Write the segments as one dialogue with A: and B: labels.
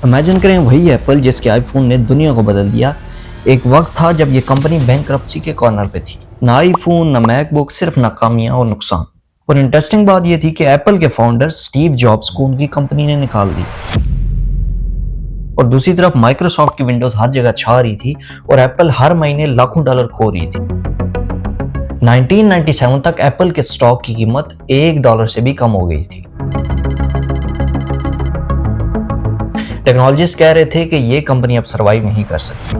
A: Imagine करें वही Apple जिसके आईफोन ने दुनिया को बदल दिया। एक वक्त था जब ये कंपनी बैंकरप्सी के कॉर्नर पे थी। ना आईफोन ना मैकबुक, सिर्फ नाकामियां और नुकसान। और इंटरेस्टिंग बात ये थी कि एप्पल के फाउंडर स्टीव जॉब्स को उनकी कंपनी ने निकाल दिया। और दूसरी तरफ माइक्रोसॉफ्ट की विंडोज हर जगह छा रही थी और एप्पल हर महीने लाखों डॉलर खो रही थी। 1997 तक एप्पल के स्टॉक की कीमत $1 से भी कम हो गई थी। टेक्नोलॉजिस्ट कह रहे थे कि ये कंपनी अब सरवाइव नहीं कर सकती।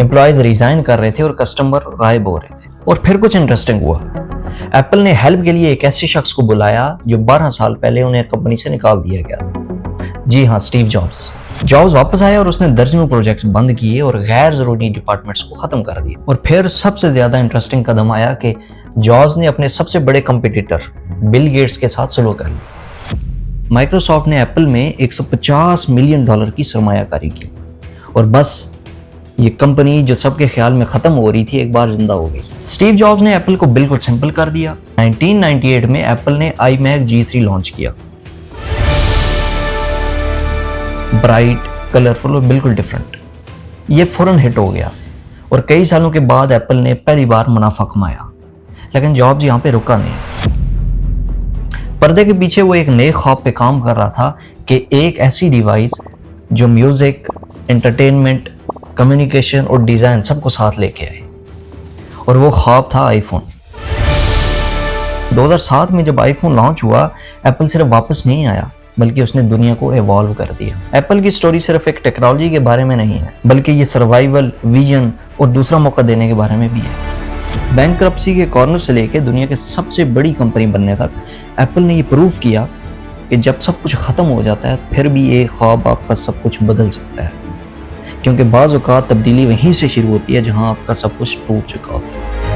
A: एम्प्लॉयज रिजाइन कर रहे थे और कस्टमर गायब हो रहे थे। और फिर कुछ इंटरेस्टिंग हुआ। एप्पल ने हेल्प के लिए एक ऐसे शख्स को बुलाया जो 12 साल पहले उन्हें कंपनी से निकाल दिया गया था। जी हाँ, स्टीव जॉब्स। जॉब्स वापस आया और उसने दर्जनों प्रोजेक्ट्स बंद किए और गैर जरूरी डिपार्टमेंट्स को खत्म कर दिया। और फिर सबसे ज्यादा इंटरेस्टिंग कदम आया कि जॉब्स ने अपने सबसे बड़े कंपटीटर बिल गेट्स के साथ सुलह कर ली। माइक्रोसॉफ्ट ने एप्पल में $150 मिलियन की सरमायाकारी की और बस ये कंपनी जो सबके ख्याल में खत्म हो रही थी एक बार जिंदा हो गई। स्टीव जॉब्स ने एप्पल को बिल्कुल सिंपल कर दिया। 1998 में एप्पल ने iMac G3 लॉन्च किया। ब्राइट, कलरफुल और बिल्कुल डिफरेंट। ये फौरन हिट हो गया और कई सालों के बाद एप्पल ने पहली बार मुनाफा कमाया। लेकिन जॉब्स यहाँ पे रुका नहीं। पर्दे के पीछे वो एक नए ख्वाब पे काम कर रहा था कि एक ऐसी डिवाइस जो म्यूजिक, एंटरटेनमेंट, कम्युनिकेशन और डिजाइन सबको साथ लेके आए। और वो ख्वाब था आईफोन। 2007 में जब आईफोन लॉन्च हुआ, एप्पल सिर्फ वापस नहीं आया बल्कि उसने दुनिया को इवॉल्व कर दिया। एप्पल की स्टोरी सिर्फ एक टेक्नोलॉजी के बारे में नहीं है, बल्कि ये सर्वाइवल, विजन और दूसरा मौका देने के बारे में भी है। बैंकरप्सी के कॉर्नर से लेकर दुनिया के सबसे बड़ी कंपनी बनने तक एप्पल ने ये प्रूव किया कि जब सब कुछ खत्म हो जाता है फिर भी एक ख्वाब आपका सब कुछ बदल सकता है। क्योंकि बाज़ औक़ात तब्दीली वहीं से शुरू होती है जहां आपका सब कुछ टूट चुका होता है।